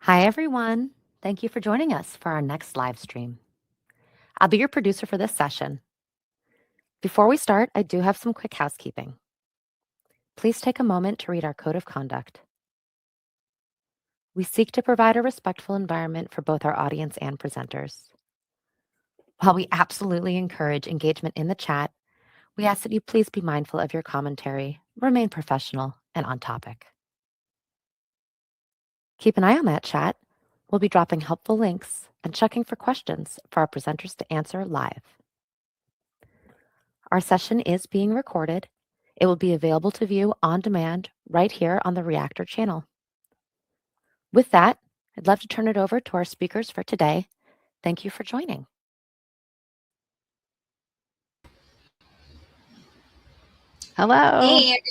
Hi, everyone. Thank you for joining us for our next live stream. I'll be your producer for this session. Before we start, I do have some quick housekeeping. Please take a moment to read our code of conduct. We seek to provide a respectful environment for both our audience and presenters. While we absolutely encourage engagement in the chat, we ask that you please be mindful of your commentary, remain professional, and on topic. Keep an eye on that chat. We'll be dropping helpful links and checking for questions for our presenters to answer live. Our session is being recorded. It will be available to view on demand right here on the Reactor channel. With that, I'd love to turn it over to our speakers for today. Thank you for joining. Hello. Hey,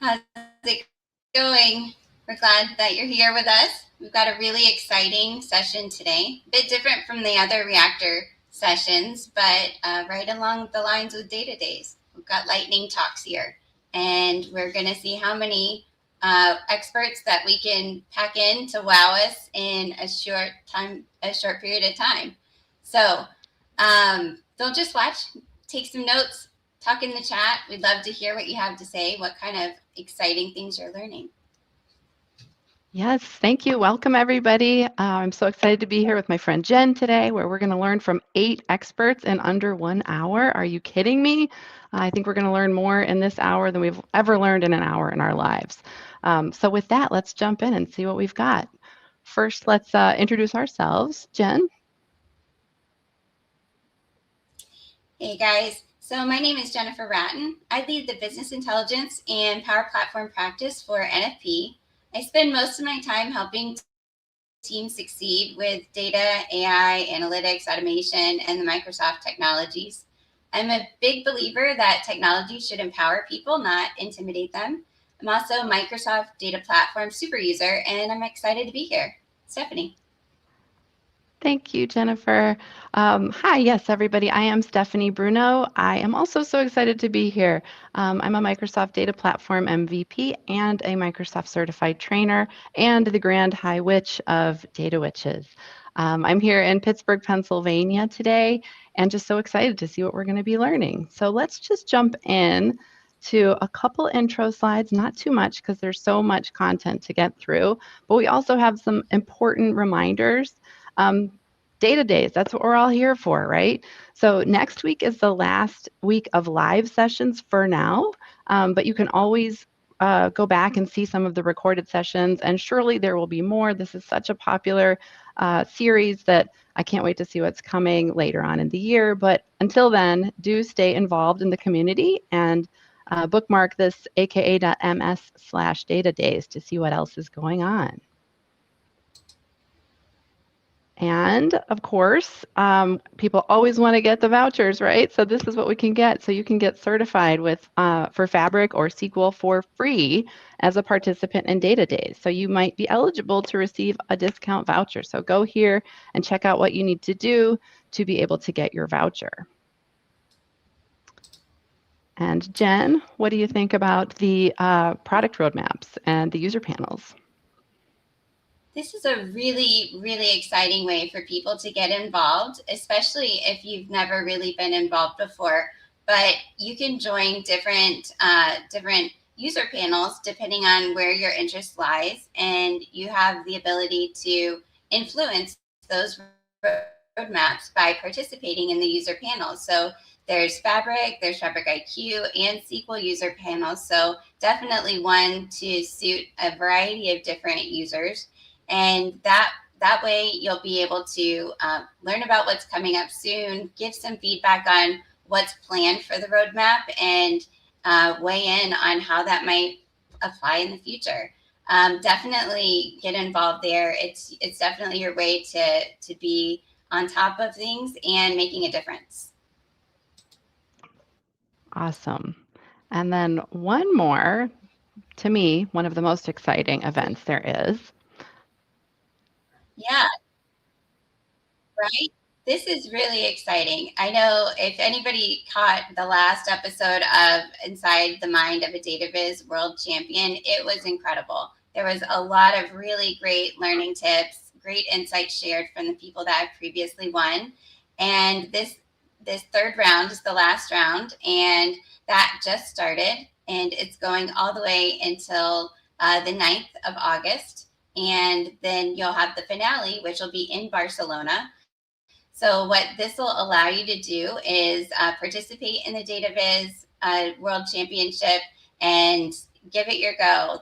how's it going? We're glad that you're here with us. We've got a really exciting session today, a bit different from the other Reactor sessions, but right along the lines with data days. We've got lightning talks here, and we're going to see how many experts that we can pack in to wow us in a short period of time. So don't just watch, take some notes, talk in the chat. We'd love to hear what you have to say, what kind of exciting things you're learning. Yes, thank you. Welcome, everybody. I'm so excited to be here with my friend Jen today, where we're going to learn from 8 experts in under 1 hour. Are you kidding me? I think we're going to learn more in this hour than we've ever learned in an hour in our lives. So with that, let's jump in and see what we've got. First, let's introduce ourselves. Jen? Hey, guys. So my name is Jennifer Ratton. I lead the business intelligence and power platform practice for NFP. I spend most of my time helping teams succeed with data, AI, analytics, automation, and the Microsoft technologies. I'm a big believer that technology should empower people, not intimidate them. I'm also a Microsoft Data Platform super user, and I'm excited to be here. Stephanie. Thank you, Jennifer. Hi, yes, everybody. I am Stephanie Bruno. I am also so excited to be here. I'm a Microsoft Data Platform MVP and a Microsoft Certified Trainer and the Grand High Witch of Data Witches. I'm here in Pittsburgh, Pennsylvania today, and just so excited to see what we're going to be learning. So let's just jump in to a couple intro slides, not too much because there's so much content to get through, but we also have some important reminders. Data days, that's what we're all here for, right? So next week is the last week of live sessions for now, but you can always go back and see some of the recorded sessions, and surely there will be more. This is such a popular series that I can't wait to see what's coming later on in the year. But until then, do stay involved in the community and bookmark this aka.ms/data days to see what else is going on. And of course, people always want to get the vouchers, right? So this is what we can get. So you can get certified with for Fabric or SQL for free as a participant in Data Days. So you might be eligible to receive a discount voucher. So go here and check out what you need to do to be able to get your voucher. And Jen, what do you think about the product roadmaps and the user panels? This is a really, really exciting way for people to get involved, especially if you've never really been involved before. But you can join different user panels depending on where your interest lies, and you have the ability to influence those roadmaps by participating in the user panels. So there's Fabric IQ, and SQL user panels. So definitely one to suit a variety of different users. And that way you'll be able to learn about what's coming up soon, give some feedback on what's planned for the roadmap, and weigh in on how that might apply in the future. Definitely get involved there. It's definitely your way to be on top of things and making a difference. Awesome. And then one more, to me, one of the most exciting events there is. Yeah. Right? This is really exciting. I know if anybody caught the last episode of Inside the Mind of a Data Viz World Champion, it was incredible. There was a lot of really great learning tips, great insights shared from the people that have previously won. And this third round is the last round, and that just started, and it's going all the way until the 9th of August. And then you'll have the finale, which will be in Barcelona. So what this will allow you to do is participate in the DataViz World Championship and give it your go.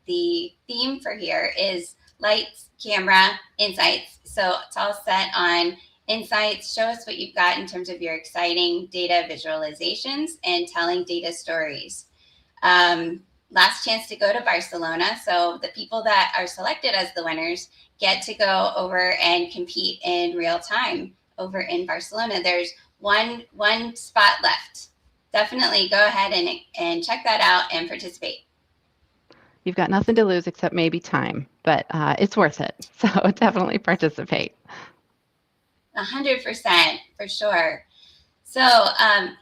The theme for here is lights, camera, insights. So it's all set on insights. Show us what you've got in terms of your exciting data visualizations and telling data stories. Last chance to go to Barcelona. So the people that are selected as the winners get to go over and compete in real time over in Barcelona. There's one spot left. Definitely go ahead and check that out and participate. You've got nothing to lose except maybe time, but it's worth it. So definitely participate. 100% for sure. So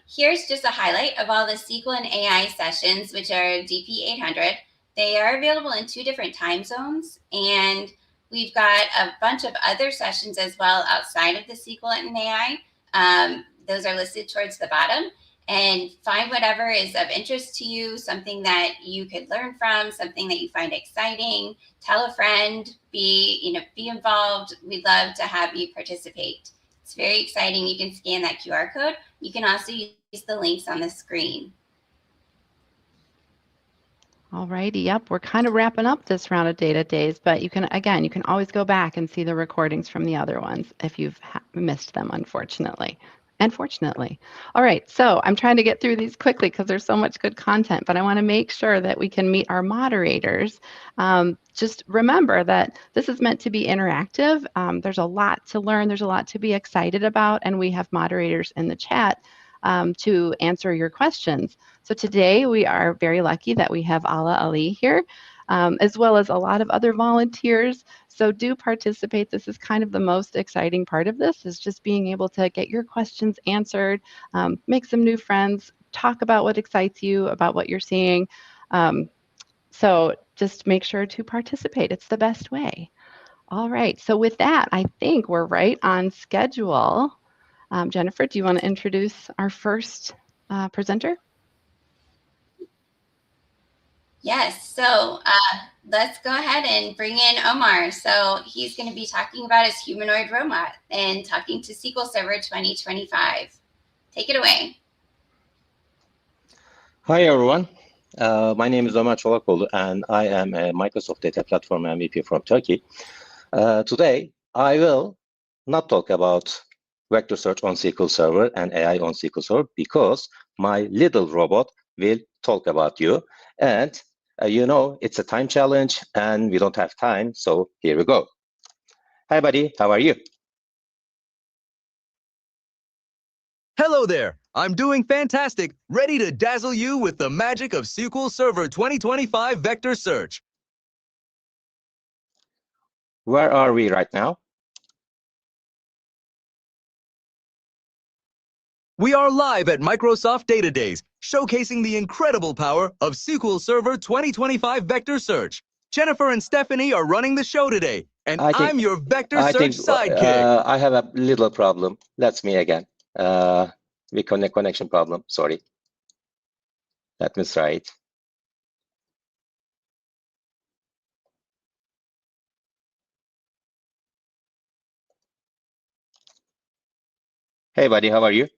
here's just a highlight of all the SQL and AI sessions, which are DP 800. They are available in 2 different time zones, and we've got a bunch of other sessions as well outside of the SQL and AI. Those are listed towards the bottom. And find whatever is of interest to you, something that you could learn from, something that you find exciting. Tell a friend, be involved. We'd love to have you participate. It's very exciting. You can scan that QR code. You can also use the links on the screen. All righty. Yep. We're kind of wrapping up this round of data days, but you can always go back and see the recordings from the other ones if you've missed them, unfortunately. And fortunately. All right, so I'm trying to get through these quickly because there's so much good content, but I want to make sure that we can meet our moderators. Just remember that this is meant to be interactive. There's a lot to learn, there's a lot to be excited about, and we have moderators in the chat to answer your questions. So today we are very lucky that we have Ala Ali here, as well as a lot of other volunteers. So do participate. This is kind of the most exciting part of this, is just being able to get your questions answered, make some new friends, talk about what excites you, about what you're seeing. So just make sure to participate. It's the best way. All right, so with that, I think we're right on schedule. Jennifer, do you want to introduce our first presenter? Yes, so let's go ahead and bring in Omar. So he's going to be talking about his humanoid robot and talking to SQL Server 2025. Take it away. Hi, everyone. My name is Omar Çolakoğlu, and I am a Microsoft Data Platform MVP from Turkey. Today, I will not talk about vector search on SQL Server and AI on SQL Server, because my little robot will talk about you. And it's a time challenge and we don't have time, so here we go. Hi, buddy, how are you? Hello there, I'm doing fantastic, ready to dazzle you with the magic of SQL Server 2025 Vector Search. Where are we right now? We are live at Microsoft Data Days, showcasing the incredible power of SQL Server 2025 Vector Search. Jennifer and Stephanie are running the show today, and I'm your Vector Search sidekick. I have a little problem. That's me again. We connect connection problem. Sorry. Let me try it. Hey, buddy, how are you?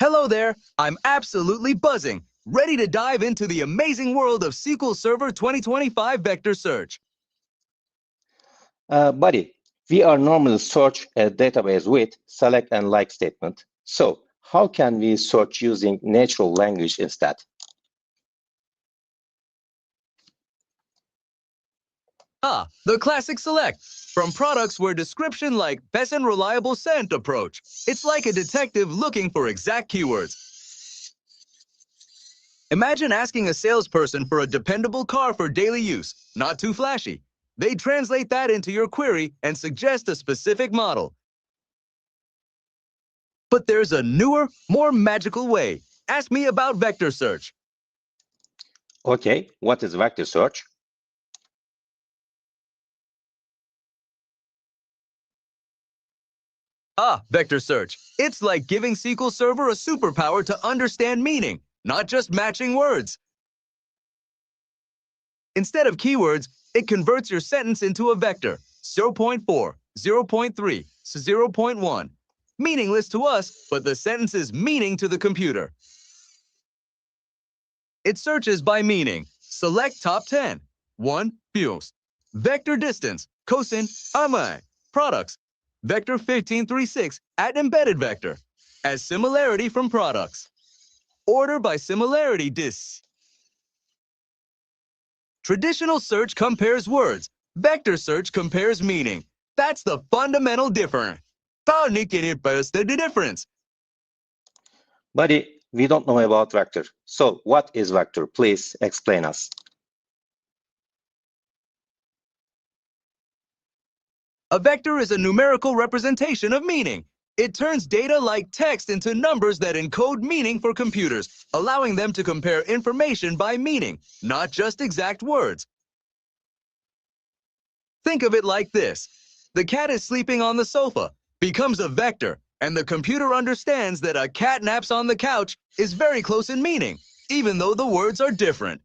Hello there, I'm absolutely buzzing, ready to dive into the amazing world of SQL Server 2025 Vector Search. Buddy, we are normally search a database with select and like statement. So how can we search using natural language instead? The classic select, from products where description like best and reliable scent approach. It's like a detective looking for exact keywords. Imagine asking a salesperson for a dependable car for daily use, not too flashy. They translate that into your query and suggest a specific model. But there's a newer, more magical way. Ask me about vector search. Okay, what is vector search? Vector search. It's like giving SQL Server a superpower to understand meaning, not just matching words. Instead of keywords, it converts your sentence into a vector, 0.4, 0.3, 0.1. Meaningless to us, but the sentence is meaning to the computer. It searches by meaning. Select top 10. 1. Views. Vector distance. Cosine. Ama. Products. Vector 1536 at embedded vector. As similarity from products. Order by similarity dis. Traditional search compares words. Vector search compares meaning. That's the fundamental difference. The difference. Buddy, we don't know about vector. So what is vector? Please explain us. A vector is a numerical representation of meaning. It turns data like text into numbers that encode meaning for computers, allowing them to compare information by meaning, not just exact words. Think of it like this. The cat is sleeping on the sofa, becomes a vector, and the computer understands that a cat naps on the couch is very close in meaning, even though the words are different.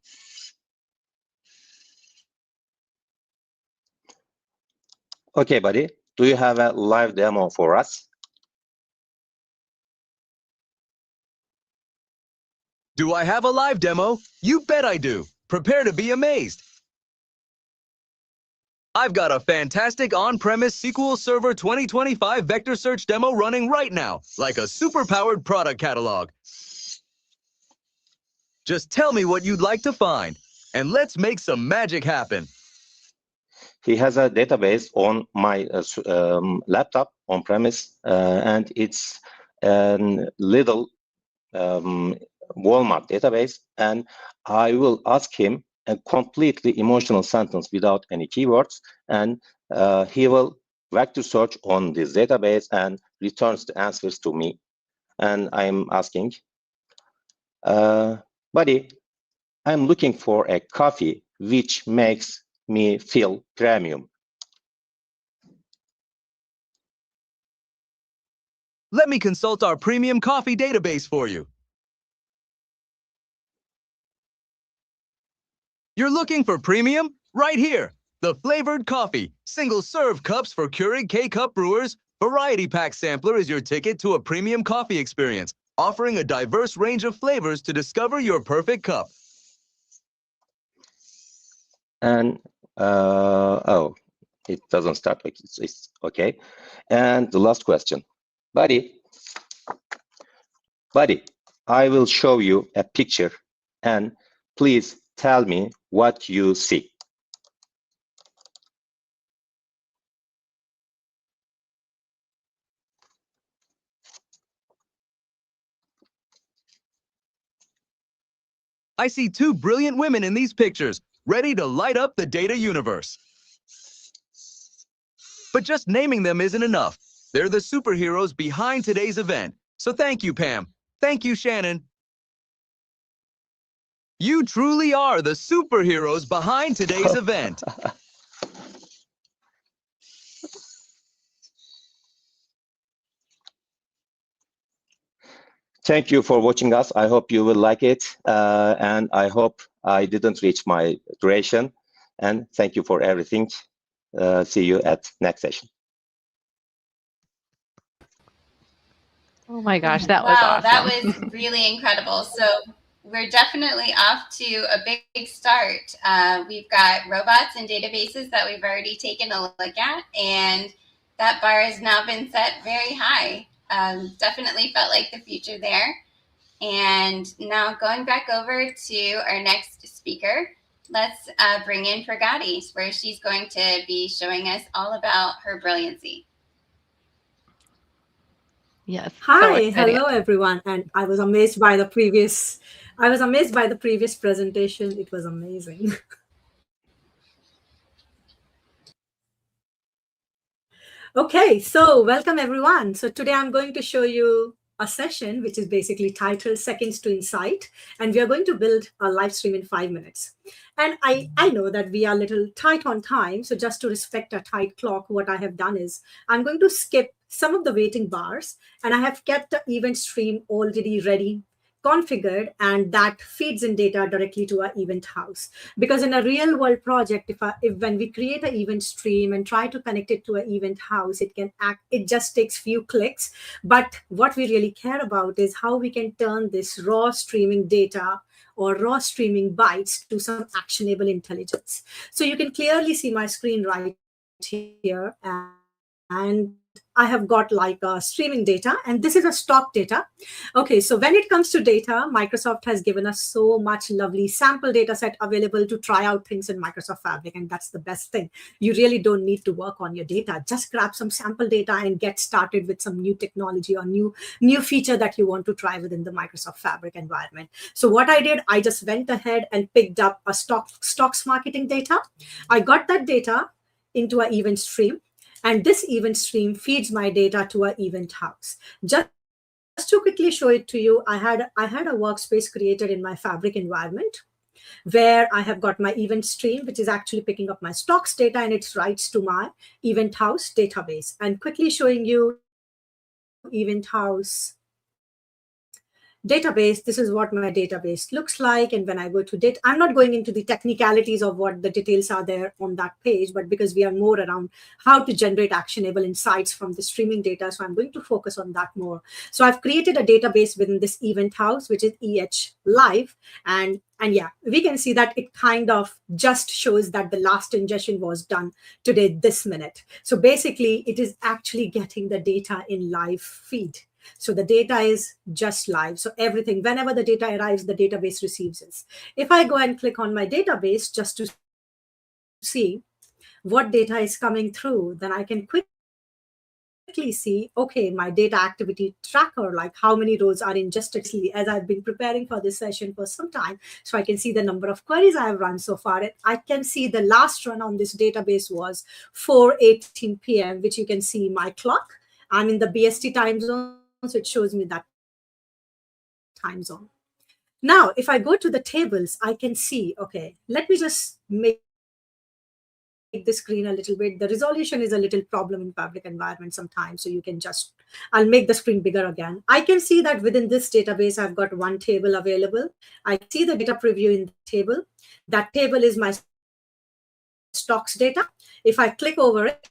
Okay, buddy, do you have a live demo for us? Do I have a live demo? You bet I do. Prepare to be amazed. I've got a fantastic on-premise SQL Server 2025 vector search demo running right now, like a super-powered product catalog. Just tell me what you'd like to find, and let's make some magic happen. He has a database on my laptop on premise, and it's a little Walmart database, and I will ask him a completely emotional sentence without any keywords, and he will vector search on this database and returns the answers to me. And I'm asking, buddy, I'm looking for a coffee which makes me feel premium. Let me consult our premium coffee database for you. You're looking for premium? Right here. The flavored coffee, single-serve cups for Keurig K-Cup brewers. Variety Pack Sampler is your ticket to a premium coffee experience, offering a diverse range of flavors to discover your perfect cup. And oh, it doesn't start. It's okay. And the last question, buddy, I will show you a picture, and please tell me what you see. I see two brilliant women in these pictures, ready to light up the data universe. But just naming them isn't enough. They're the superheroes behind today's event. So thank you, Pam. Thank you, Shannon. You truly are the superheroes behind today's event. Thank you for watching us. I hope you will like it, and I hope I didn't reach my duration. And thank you for everything. See you at next session. Oh my gosh, that was Wow, awesome. that was really incredible. So we're definitely off to a big start. We've got robots and databases that we've already taken a look at, and that bar has now been set very high. Definitely felt like the future there. And now going back over to our next speaker, let's bring in Pragati, where she's going to be showing us all about her brilliancy. Yes. Hi, hello everyone. And I was amazed by the previous presentation. It was amazing. Okay, so welcome everyone. So today I'm going to show you a session which is basically titled Seconds to Insight, and we are going to build a live stream in 5 minutes. And I know that we are a little tight on time, so just to respect a tight clock, what I have done is I'm going to skip some of the waiting bars, and I have kept the event stream already ready, configured, and that feeds in data directly to our event house. Because in a real world project, if when we create an event stream and try to connect it to an event house, it just takes few clicks. But what we really care about is how we can turn this raw streaming data or raw streaming bytes to some actionable intelligence. So you can clearly see my screen right here, and I have got like a streaming data, and this is a stock data. Okay, so when it comes to data, Microsoft has given us so much lovely sample data set available to try out things in Microsoft Fabric, and that's the best thing. You really don't need to work on your data. Just grab some sample data and get started with some new technology or new feature that you want to try within the Microsoft Fabric environment. So what I did, I just went ahead and picked up a stocks marketing data. I got that data into an event stream, and this event stream feeds my data to an event house. Just to quickly show it to you, I had a workspace created in my Fabric environment where I have got my event stream, which is actually picking up my stocks data, and it writes to my event house database. And quickly showing you event house database, this is what my database looks like. And when I go to data, I'm not going into the technicalities of what the details are there on that page, but because we are more around how to generate actionable insights from the streaming data, so I'm going to focus on that more. So I've created a database within this event house, which is EH Live. And yeah, we can see that it kind of just shows that the last ingestion was done today, this minute. So basically, it is actually getting the data in live feed. So the data is just live. So everything, whenever the data arrives, the database receives it. If I go and click on my database just to see what data is coming through, then I can quickly see, okay, my data activity tracker, like how many rows are ingested, as I've been preparing for this session for some time. So I can see the number of queries I have run so far. I can see the last run on this database was 4:18 p.m., which you can see my clock. I'm in the BST time zone, so it shows me that time zone. Now, if I go to the tables, I can see, okay, let me just make the screen a little bit. The resolution is a little problem in Fabric environment sometimes, so you can just, I'll make the screen bigger again. I can see that within this database, I've got one table available. I see the data preview in the table. That table is my stocks data. If I click over it,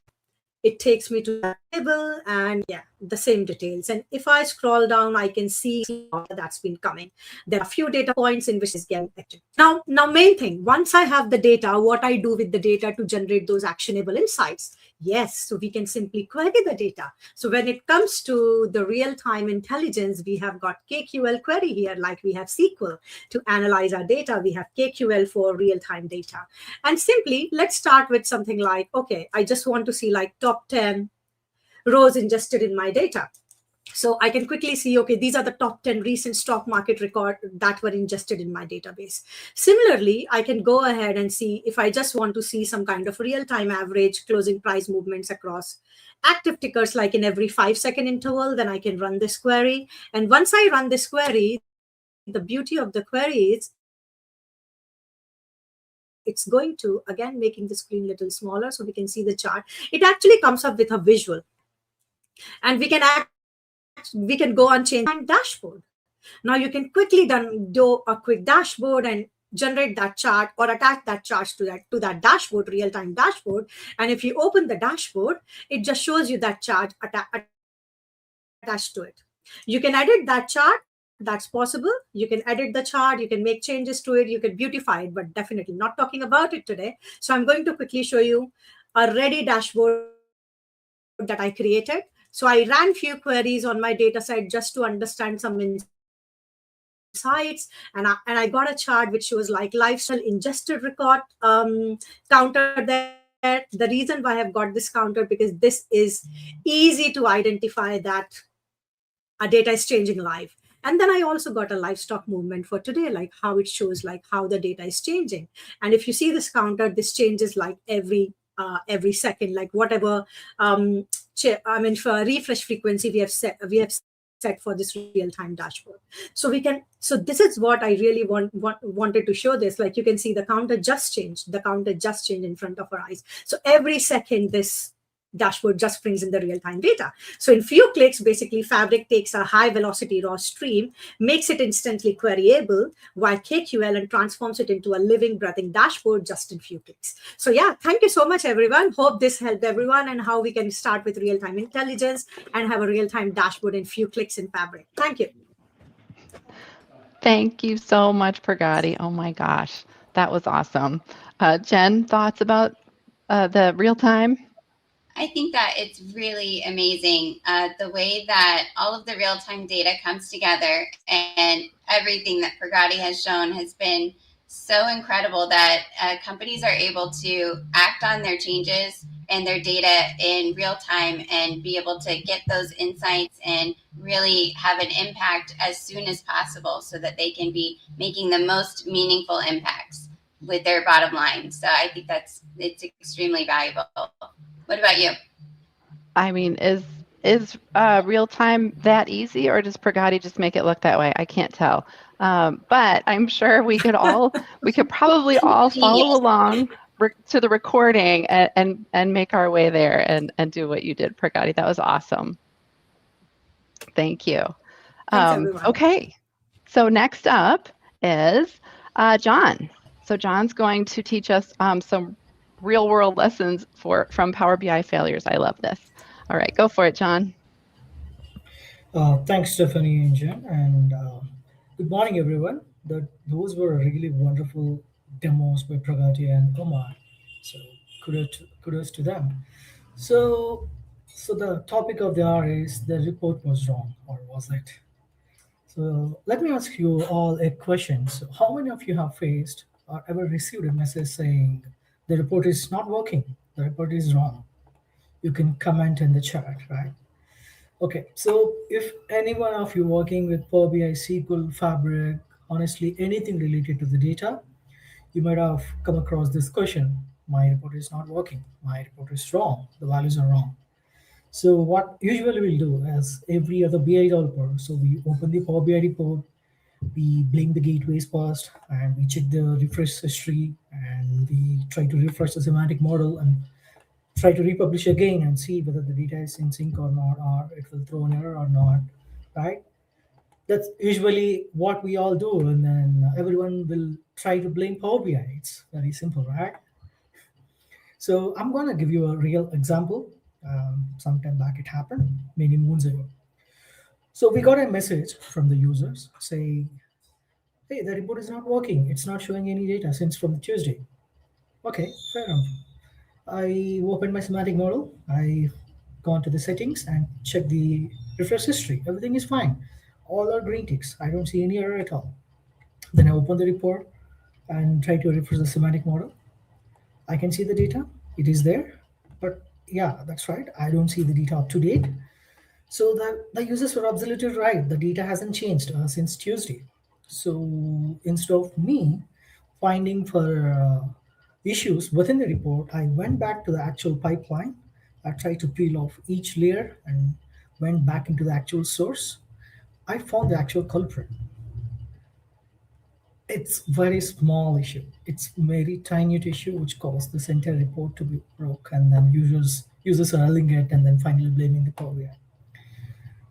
it takes me to that table, and yeah, the same details. And if I scroll down, I can see that's been coming. There are a few data points in which is getting active. Now main thing, once I have the data, what I do with the data to generate those actionable insights. Yes, so we can simply query the data. So when it comes to the real-time intelligence, we have got KQL query here, like we have SQL to analyze our data. We have KQL for real-time data. And simply, let's start with something like, okay, I just want to see like top 10 rows ingested in my data. So I can quickly see, okay, these are the top 10 recent stock market records that were ingested in my database. Similarly, I can go ahead and see if I just want to see some kind of real-time average closing price movements across active tickers, like in every 5-second interval, then I can run this query. And once I run this query, the beauty of the query is it's going to, again, making the screen a little smaller so we can see the chart. It actually comes up with a visual. And we can go and change dashboard. Now you can quickly do a quick dashboard and generate that chart or attach that chart to that dashboard, real-time dashboard. And if you open the dashboard, it just shows you that chart attached to it. You can edit that chart. That's possible. You can edit the chart. You can make changes to it. You can beautify it, but definitely not talking about it today. So I'm going to quickly show you a ready dashboard that I created. So I ran few queries on my data set just to understand some insights, and I got a chart which shows like lifestyle ingested record counter there. The reason why I've got this counter, because this is easy to identify that our data is changing live. And then I also got a livestock movement for today, like how it shows like how the data is changing. And if you see this counter, this changes like every second, like whatever for refresh frequency we have set for this real-time dashboard. So this is what I really wanted to show this. Like you can see the counter just changed. The counter just changed in front of our eyes. So every second this dashboard just brings in the real-time data. So in few clicks, basically Fabric takes a high velocity raw stream, makes it instantly queryable via KQL and transforms it into a living, breathing dashboard just in few clicks. So yeah, thank you so much, everyone. Hope this helped everyone and how we can start with real-time intelligence and have a real-time dashboard in few clicks in Fabric. Thank you. Thank you so much, Pragati. Oh my gosh, that was awesome. Jen, thoughts about the real-time? I think that it's really amazing the way that all of the real-time data comes together, and everything that Pragati has shown has been so incredible that companies are able to act on their changes and their data in real time and be able to get those insights and really have an impact as soon as possible so that they can be making the most meaningful impacts with their bottom line. So I think it's extremely valuable. What about you? I mean, is real time that easy, or does Pragati just make it look that way? I can't tell. But I'm sure we could probably all follow along to the recording and make our way there and do what you did, Pragati. That was awesome. Thank you. Thanks, everyone. Okay, so next up is John. So John's going to teach us some real world lessons from Power BI failures. I love this. All right, go for it, John. Thanks, Stephanie and Jen, and good morning, everyone. Those were really wonderful demos by Pragati and Omar. So kudos to them. So the topic of the hour is the report was wrong, or was it? So let me ask you all a question. So how many of you have faced or ever received a message saying the report is not working, the report is wrong? You can comment in the chat, right? Okay, so if any one of you working with Power BI, SQL, Fabric, honestly, anything related to the data, you might have come across this question. My report is not working. My report is wrong. The values are wrong. So what usually we'll do as every other BI developer, so we open the Power BI report, we blink the gateways first, and we check the refresh history, and we try to refresh the semantic model and try to republish again and see whether the data is in sync or not, or it will throw an error or not, right? That's usually what we all do, and then everyone will try to blame Power BI. It's very simple, right? So I'm going to give you a real example. Sometime back it happened, many moons ago. So we got a message from the users saying, hey, the report is not working. It's not showing any data since from Tuesday. Okay, fair enough. I opened my semantic model. I gone to the settings and checked the refresh history. Everything is fine. All are green ticks. I don't see any error at all. Then I open the report and try to refresh the semantic model. I can see the data. It is there. But yeah, that's right. I don't see the data up to date. So the users were absolutely right. The data hasn't changed since Tuesday. So instead of me finding for issues within the report, I went back to the actual pipeline. I tried to peel off each layer and went back into the actual source. I found the actual culprit. It's very small issue. It's very tiny issue which caused this entire report to be broke, and then users are yelling it and then finally blaming the Power BI.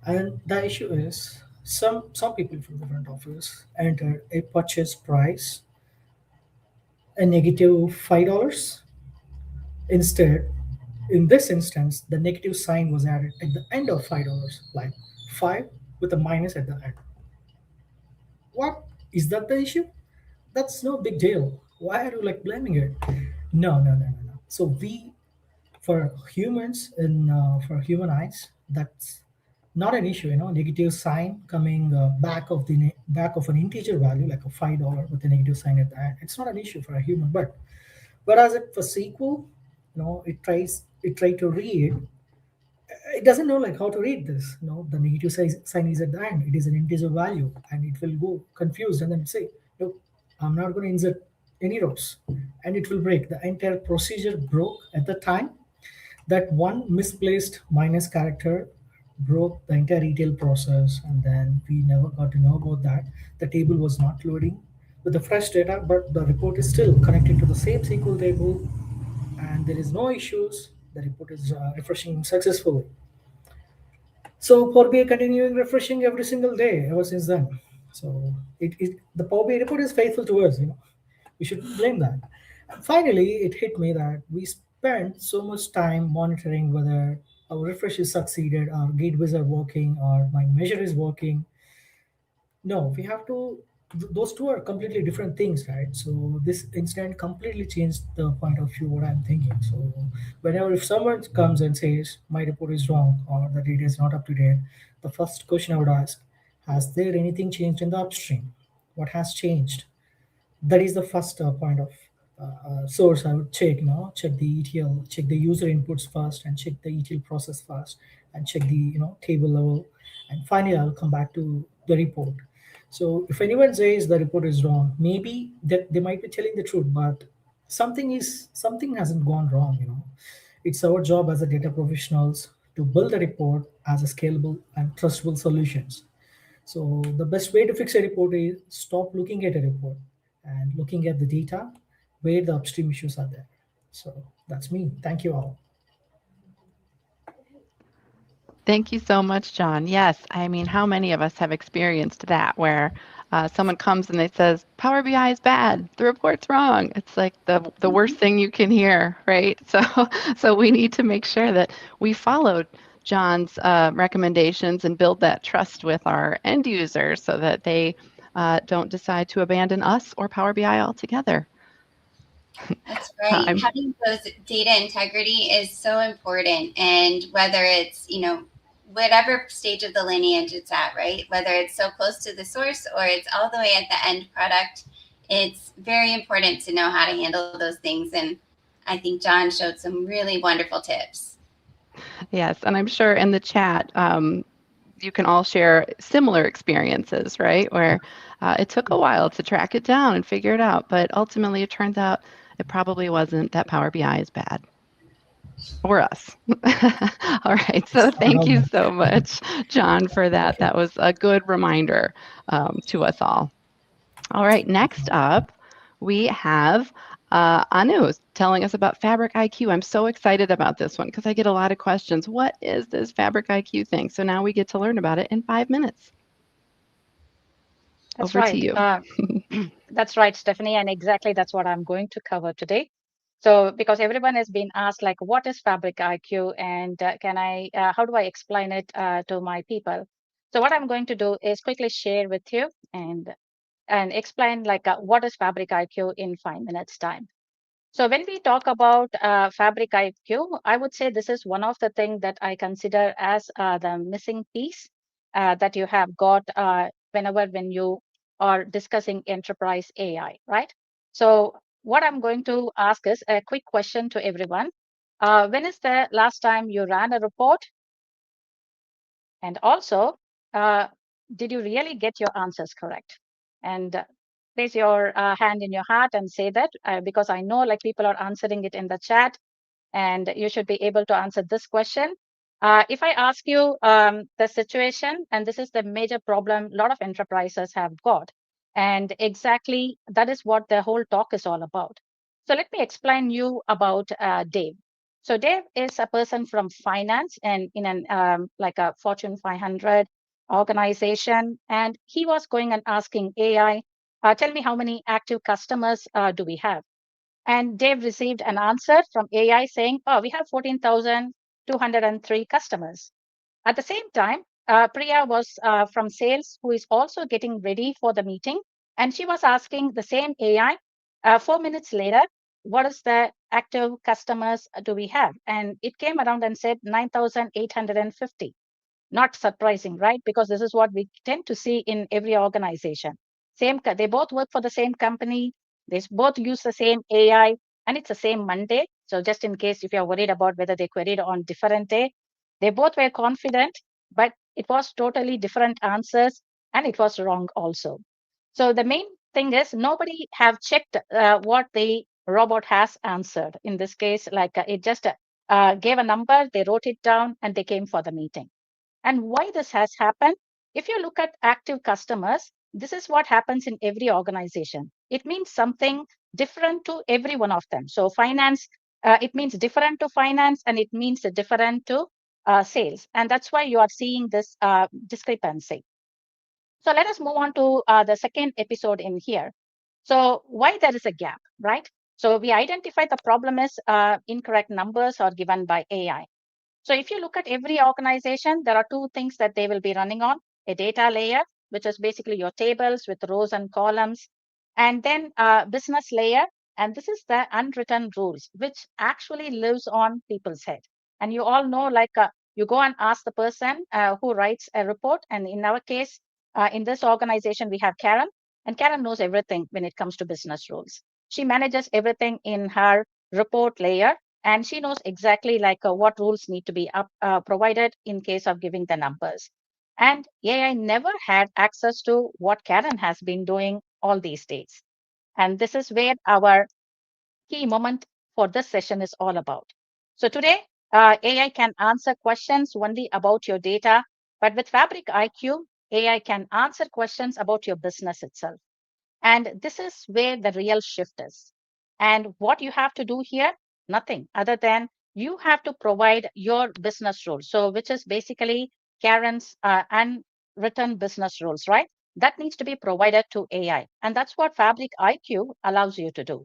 And the issue is some people from the front office entered a purchase price a negative $5. Instead, in this instance, the negative sign was added at the end of $5, like 5 with a minus at the end. What is that the issue? That's no big deal. Why are you like blaming it? No. So for humans and for human eyes, that's not an issue. Negative sign coming back of an integer value like a $5 with a negative sign at the end. It's not an issue for a human, but whereas it for SQL, it tries to read. It doesn't know like how to read this. The negative sign is at the end. It is an integer value, and it will go confused and then say, "No, I'm not going to insert any rows," and it will break. The entire procedure broke at the time. That one misplaced minus character broke the entire ETL process, and then we never got to know about that. The table was not loading with the fresh data, but the report is still connected to the same SQL table, and there is no issues. The report is refreshing successfully. So Power BI continuing refreshing every single day ever since then. So the Power BI report is faithful to us. We shouldn't blame that. And finally, it hit me that we spent so much time monitoring whether our refresh is succeeded, our gateways are working, or my measure is working. No, we have to. Those two are completely different things, right? So this incident completely changed the point of view what I'm thinking. So whenever if someone comes and says my report is wrong or the data is not up to date, the first question I would ask: has there anything changed in the upstream? What has changed? That is the first point of source I would check. Check the ETL, check the user inputs first, and check the ETL process first, and check the table level, and finally I'll come back to the report. So if anyone says the report is wrong, maybe that they might be telling the truth, but something hasn't gone wrong. It's our job as a data professionals to build a report as a scalable and trustable solutions. So the best way to fix a report is stop looking at a report and looking at the data where the upstream issues are there. So that's me. Thank you all. Thank you so much, John. Yes, I mean, how many of us have experienced that where someone comes and they says Power BI is bad, the report's wrong. It's like the worst thing you can hear, right? So we need to make sure that we followed John's recommendations and build that trust with our end users so that they don't decide to abandon us or Power BI altogether. That's right. Having those data integrity is so important. And whether it's, whatever stage of the lineage it's at, right? Whether it's so close to the source or it's all the way at the end product, it's very important to know how to handle those things. And I think John showed some really wonderful tips. Yes, and I'm sure in the chat, you can all share similar experiences, right? Where it took a while to track it down and figure it out, but ultimately it turns out it probably wasn't that Power BI is bad. Or us. All right, so thank you so much, John, for that. That was a good reminder to us all. All right, next up, we have Anu telling us about Fabric IQ. I'm so excited about this one because I get a lot of questions. What is this Fabric IQ thing? So now we get to learn about it in 5 minutes. That's Over right. to you. That's right, Stephanie, and exactly that's what I'm going to cover today. So, because everyone has been asked, like, what is Fabric IQ, and how do I explain it to my people? So, what I'm going to do is quickly share with you and explain, like, what is Fabric IQ in 5 minutes time. So, when we talk about Fabric IQ, I would say this is one of the things that I consider as the missing piece that you have got when you are discussing enterprise AI, right? So what I'm going to ask is a quick question to everyone. When is the last time you ran a report? And also, did you really get your answers correct? And place your hand in your heart and say that because I know like people are answering it in the chat, and you should be able to answer this question. If I ask you the situation, and this is the major problem a lot of enterprises have got, and exactly that is what the whole talk is all about. So let me explain you about Dave. So Dave is a person from finance and in an like a Fortune 500 organization, and he was going and asking AI, tell me how many active customers do we have? And Dave received an answer from AI saying, oh, we have 14,203 customers. At the same time, Priya was from sales, who is also getting ready for the meeting. And she was asking the same AI 4 minutes later, what is the active customers do we have? And it came around and said 9,850. Not surprising, right? Because this is what we tend to see in every organization. They both work for the same company. They both use the same AI, and it's the same Monday. So just in case if you're worried about whether they queried on different day, they both were confident, but it was totally different answers, and it was wrong also. So the main thing is nobody have checked what the robot has answered. In this case, like it just gave a number, they wrote it down, and they came for the meeting. And why this has happened? If you look at active customers, this is what happens in every organization. It means something different to every one of them. So finance, it means different to finance, and it means different to sales. And that's why you are seeing this discrepancy. So let us move on to the second episode in here. So why there is a gap, right? So we identified the problem is incorrect numbers are given by AI. So if you look at every organization, there are two things that they will be running on: a data layer, which is basically your tables with rows and columns, and then a business layer. And this is the unwritten rules, which actually lives on people's head. And you all know, like you go and ask the person who writes a report. And in our case, in this organization, we have Karen, and Karen knows everything when it comes to business rules. She manages everything in her report layer, and she knows exactly like what rules need to be provided in case of giving the numbers. And AI never had access to what Karen has been doing all these days. And this is where our key moment for this session is all about. So today, AI can answer questions only about your data, but with Fabric IQ, AI can answer questions about your business itself. And this is where the real shift is. And what you have to do here, nothing other than you have to provide your business rules. So which is basically Karen's unwritten business rules, right? That needs to be provided to AI. And that's what Fabric IQ allows you to do.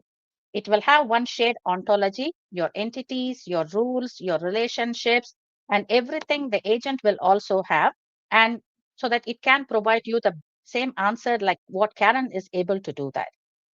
It will have one shared ontology, your entities, your rules, your relationships, and everything the agent will also have. And so that it can provide you the same answer like what Karen is able to do that.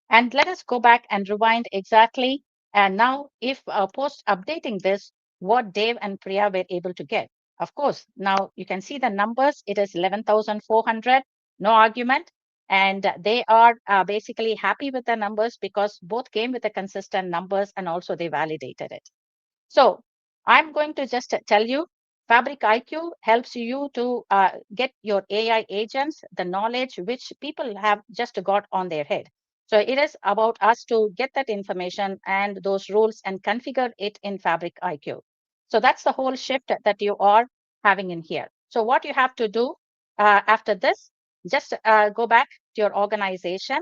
And let us go back and rewind exactly. And now if post updating this, what Dave and Priya were able to get. Of course, now you can see the numbers. It is 11,400, no argument. And they are basically happy with the numbers because both came with the consistent numbers and also they validated it. So I'm going to just tell you, Fabric IQ helps you to get your AI agents the knowledge which people have just got on their head. So it is about us to get that information and those rules and configure it in Fabric IQ. So that's the whole shift that you are having in here. So what you have to do after this, just go back to your organization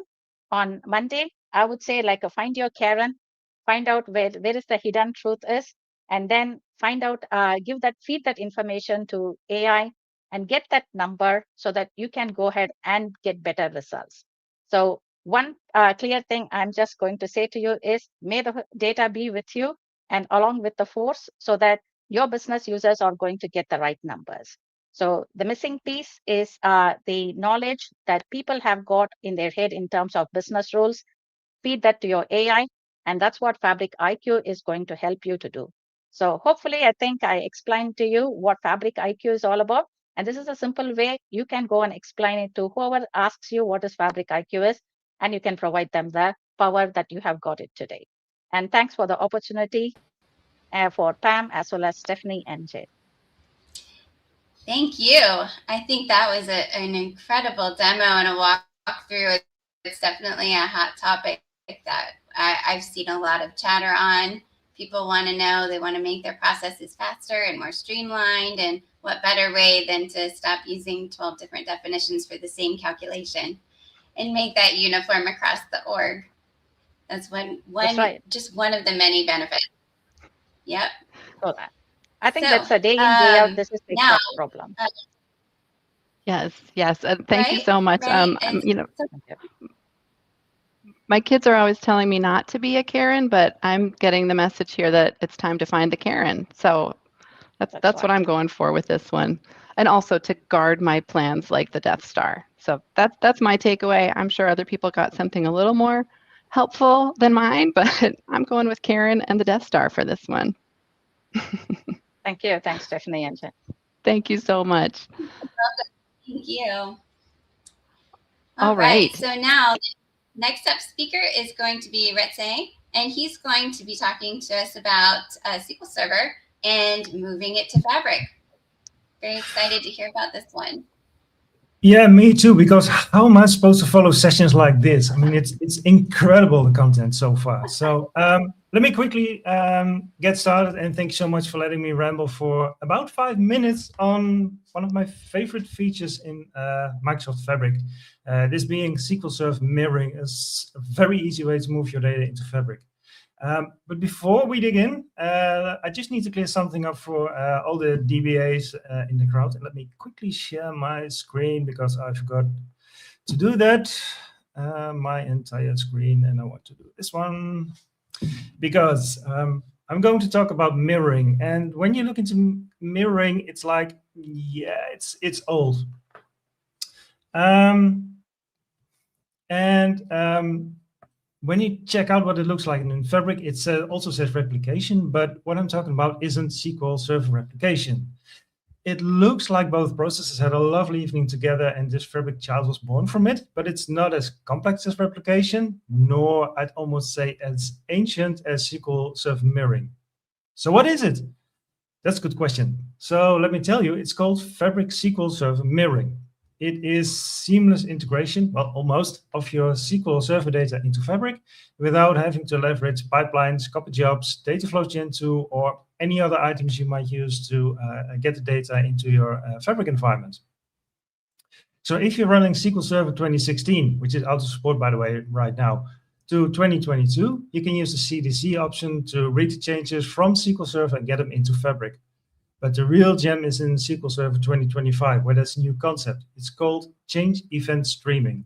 on Monday. I would say like find your Karen, find out where is the hidden truth is, and then find out, feed that information to AI and get that number so that you can go ahead and get better results. So one clear thing I'm just going to say to you is may the data be with you and along with the force so that your business users are going to get the right numbers. So the missing piece is the knowledge that people have got in their head in terms of business rules. Feed that to your AI, and that's what Fabric IQ is going to help you to do. So hopefully, I think I explained to you what Fabric IQ is all about. And this is a simple way you can go and explain it to whoever asks you what is Fabric IQ is, and you can provide them the power that you have got it today. And thanks for the opportunity for Pam as well as Stephanie and Jay. Thank you. I think that was an incredible demo and a walkthrough. It's definitely a hot topic that I've seen a lot of chatter on. People want to know, they want to make their processes faster and more streamlined. And what better way than to stop using 12 different definitions for the same calculation and make that uniform across the org. That's right. Just one of the many benefits. Yep. So I think that's a day in, day out. This is the exact problem. Yes. Thank you so much. My kids are always telling me not to be a Karen, but I'm getting the message here that it's time to find the Karen. So that's what I'm going for with this one. And also to guard my plans like the Death Star. So that's my takeaway. I'm sure other people got something a little more helpful than mine, but I'm going with Karen and the Death Star for this one. Thank you. Thanks, Stephanie and Jen. Thank you so much. Thank you. All right. So now the next up speaker is going to be Retse, and he's going to be talking to us about SQL Server and moving it to Fabric. Very excited to hear about this one. Yeah, me too, because how am I supposed to follow sessions like this? I mean, it's incredible, the content so far. So let me quickly get started, and thank you so much for letting me ramble for about 5 minutes on one of my favorite features in Microsoft Fabric. This being SQL Server mirroring is a very easy way to move your data into Fabric. But before we dig in, I just need to clear something up for all the DBAs in the crowd. And let me quickly share my screen because I forgot to do that. My entire screen, and I want to do this one because I'm going to talk about mirroring. And when you look into mirroring, it's like, yeah, it's old. When you check out what it looks like in Fabric, it also says replication, but what I'm talking about isn't SQL Server replication. It looks like both processes had a lovely evening together and this Fabric child was born from it, but it's not as complex as replication, nor I'd almost say as ancient as SQL Server mirroring. So what is it? That's a good question. So let me tell you, it's called Fabric SQL Server mirroring. It is seamless integration, well, almost, of your SQL Server data into Fabric without having to leverage pipelines, copy jobs, data flow Gen 2, or any other items you might use to get the data into your Fabric environment. So if you're running SQL Server 2016, which is out of support, by the way, right now, to 2022, you can use the CDC option to read the changes from SQL Server and get them into Fabric. But the real gem is in SQL Server 2025, where there's a new concept. It's called change event streaming.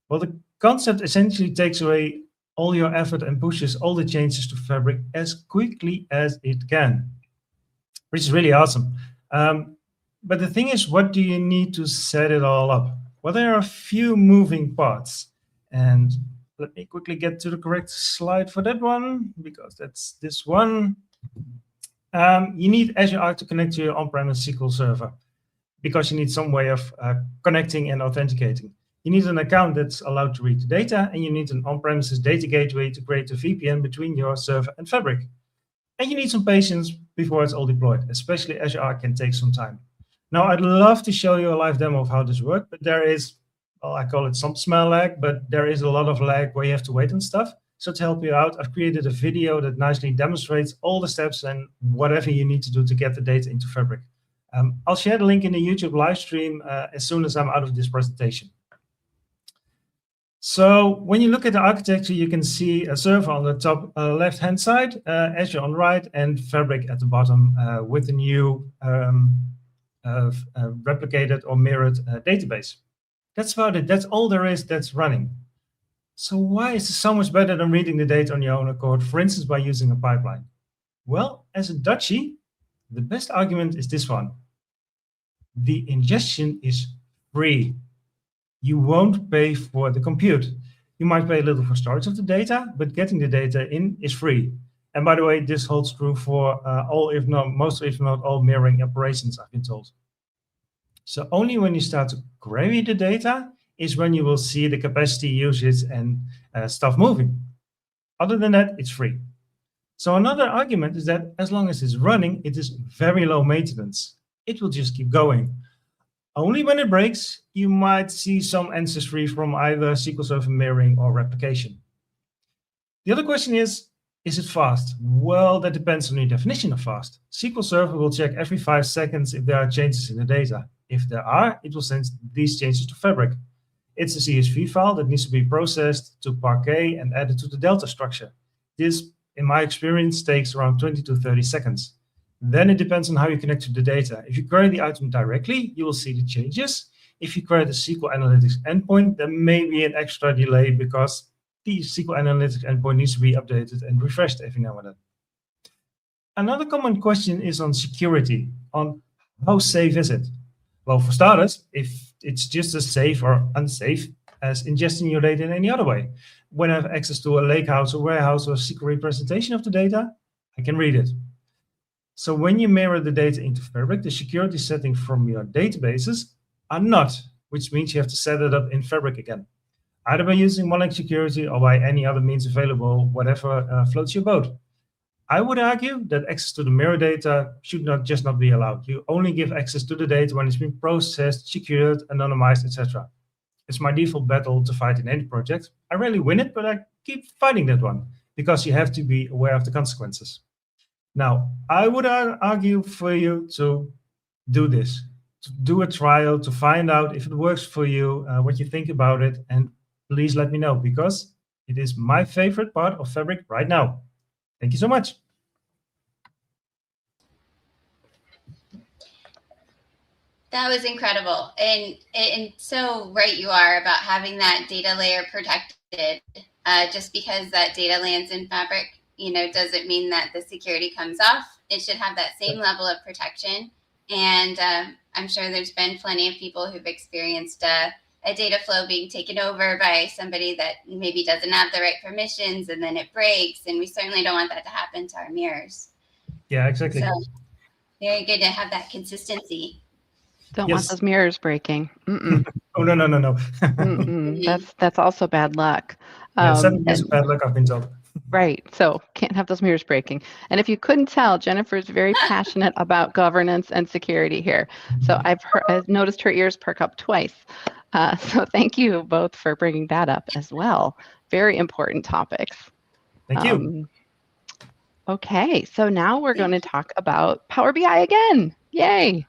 Well, the concept essentially takes away all your effort and pushes all the changes to Fabric as quickly as it can, which is really awesome. But the thing is, what do you need to set it all up? Well, there are a few moving parts. And let me quickly get to the correct slide for that one, because that's this one. You need Azure Arc to connect to your on-premise SQL Server because you need some way of connecting and authenticating. You need an account that's allowed to read the data, and you need an on-premises data gateway to create a VPN between your server and Fabric. And you need some patience before it's all deployed, especially Azure Arc can take some time. Now, I'd love to show you a live demo of how this works, but there is, well, I call it some smell lag, but there is a lot of lag where you have to wait on stuff. So to help you out, I've created a video that nicely demonstrates all the steps and whatever you need to do to get the data into Fabric. I'll share the link in the YouTube live stream as soon as I'm out of this presentation. So when you look at the architecture, you can see a server on the top left-hand side, Azure on the right, and Fabric at the bottom with the new replicated or mirrored database. That's about it. That's all there is that's running. So why is this so much better than reading the data on your own accord, for instance, by using a pipeline? Well, as a Dutchie, the best argument is this one. The ingestion is free. You won't pay for the compute. You might pay a little for storage of the data, but getting the data in is free. And by the way, this holds true for all, if not most, if not all mirroring operations, I've been told. So only when you start to query the data is when you will see the capacity usage and stuff moving. Other than that, it's free. So another argument is that as long as it's running, it is very low maintenance. It will just keep going. Only when it breaks, you might see some ancestry from either SQL Server mirroring or replication. The other question is it fast? Well, that depends on your definition of fast. SQL Server will check every 5 seconds if there are changes in the data. If there are, it will send these changes to Fabric. It's a CSV file that needs to be processed to Parquet and added to the Delta structure. This, in my experience, takes around 20 to 30 seconds. Then it depends on how you connect to the data. If you query the item directly, you will see the changes. If you query the SQL Analytics endpoint, there may be an extra delay because the SQL Analytics endpoint needs to be updated and refreshed every now and then. Another common question is on security, on how safe is it? Well, for starters, if it's just as safe or unsafe as ingesting your data in any other way. When I have access to a lakehouse or warehouse or SQL representation of the data, I can read it. So when you mirror the data into Fabric, the security settings from your databases are not, which means you have to set it up in Fabric again, either by using Monolith security or by any other means available, whatever floats your boat. I would argue that access to the mirror data should not be allowed. You only give access to the data when it's been processed, secured, anonymized, etc. It's my default battle to fight in any project. I rarely win it, but I keep fighting that one because you have to be aware of the consequences. Now, I would argue for you to do this, to do a trial, to find out if it works for you, what you think about it, and please let me know, because it is my favorite part of Fabric right now. Thank you so much. That was incredible. And so right you are about having that data layer protected. Just because that data lands in Fabric, doesn't mean that the security comes off. It should have that same level of protection. And I'm sure there's been plenty of people who've experienced a data flow being taken over by somebody that maybe doesn't have the right permissions, and then it breaks. And we certainly don't want that to happen to our mirrors. Yeah, exactly. So very good to have that consistency. Don't want those mirrors breaking. Oh, no. That's also bad luck. 7 years of bad luck, I've been told. Right. So can't have those mirrors breaking. And if you couldn't tell, Jennifer's very passionate about governance and security here. So I've noticed her ears perk up twice. So thank you both for bringing that up as well. Very important topics. Thank you. Okay. So now we're going to talk about Power BI again. Yay.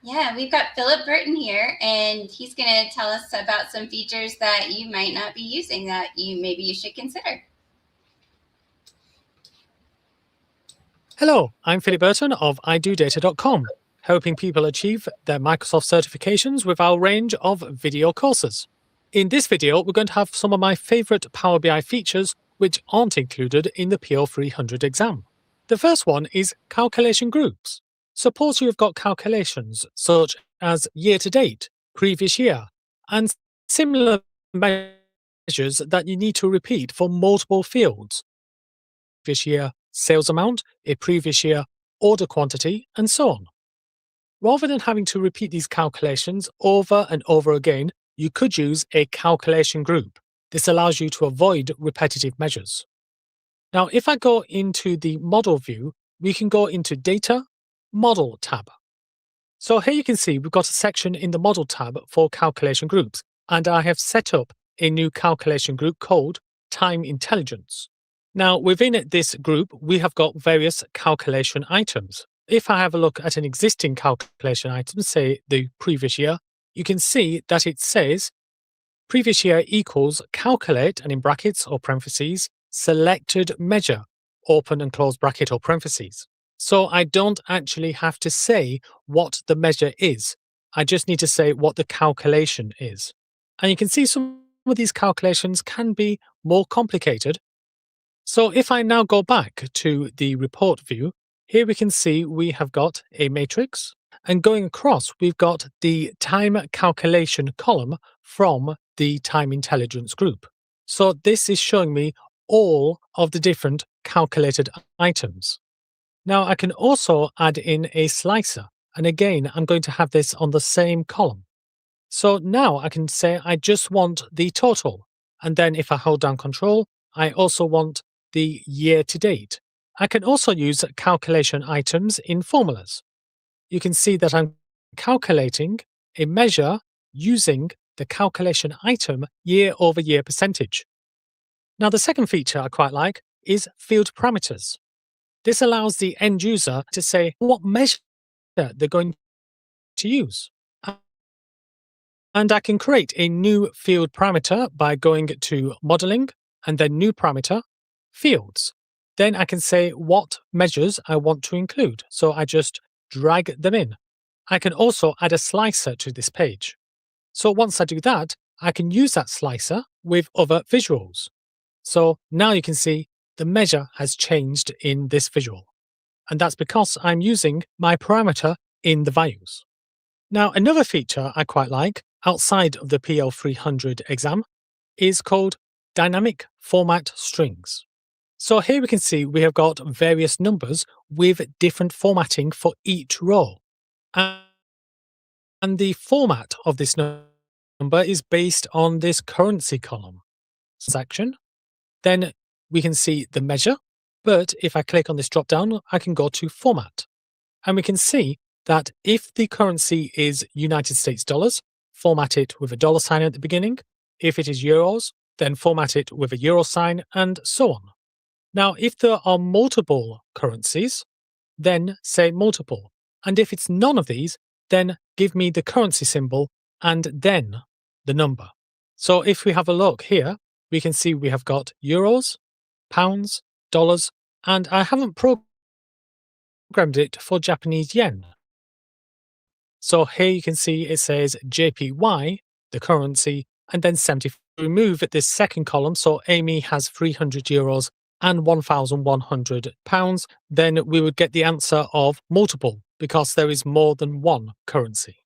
Yeah, we've got Philip Burton here, and he's going to tell us about some features that you might not be using that maybe you should consider. Hello, I'm Philip Burton of idodata.com, helping people achieve their Microsoft certifications with our range of video courses. In this video, we're going to have some of my favorite Power BI features which aren't included in the PO300 exam. The first one is calculation groups. Suppose you've got calculations such as year to date, previous year, and similar measures that you need to repeat for multiple fields. Previous year sales amount, a previous year order quantity, and so on. Rather than having to repeat these calculations over and over again, you could use a calculation group. This allows you to avoid repetitive measures. Now, if I go into the model view, we can go into Data, Model tab. So here you can see we've got a section in the Model tab for calculation groups, and I have set up a new calculation group called Time Intelligence. Now, within this group, we have got various calculation items. If I have a look at an existing calculation item, say the previous year, you can see that it says previous year equals calculate, and in brackets or parentheses, selected measure, open and close bracket or parentheses. So I don't actually have to say what the measure is. I just need to say what the calculation is. And you can see some of these calculations can be more complicated. So if I now go back to the report view, here we can see we have got a matrix, and going across, we've got the time calculation column from the time intelligence group. So this is showing me all of the different calculated items. Now I can also add in a slicer, and again, I'm going to have this on the same column. So now I can say I just want the total, and then if I hold down Control, I also want the year to date. I can also use calculation items in formulas. You can see that I'm calculating a measure using the calculation item year over year percentage. Now the second feature I quite like is field parameters. This allows the end user to say what measure they're going to use. And I can create a new field parameter by going to Modeling and then New Parameter, Fields. Then I can say what measures I want to include. So I just drag them in. I can also add a slicer to this page. So once I do that, I can use that slicer with other visuals. So now you can see the measure has changed in this visual. And that's because I'm using my parameter in the values. Now, another feature I quite like outside of the PL300 exam is called Dynamic Format Strings. So here we can see we have got various numbers with different formatting for each row. And the format of this number is based on this currency column section. Then we can see the measure, but if I click on this drop down, I can go to Format. And we can see that if the currency is United States dollars, format it with a $ at the beginning. If it is euros, then format it with a euro sign, and so on. Now, if there are multiple currencies, then say multiple. And if it's none of these, then give me the currency symbol and then the number. So if we have a look here, we can see we have got euros, pounds, dollars, and I haven't programmed it for Japanese yen. So here you can see it says JPY, the currency, and then 70. If we remove this second column, so Amy has 300 euros and 1,100 pounds, then we would get the answer of multiple, because there is more than one currency.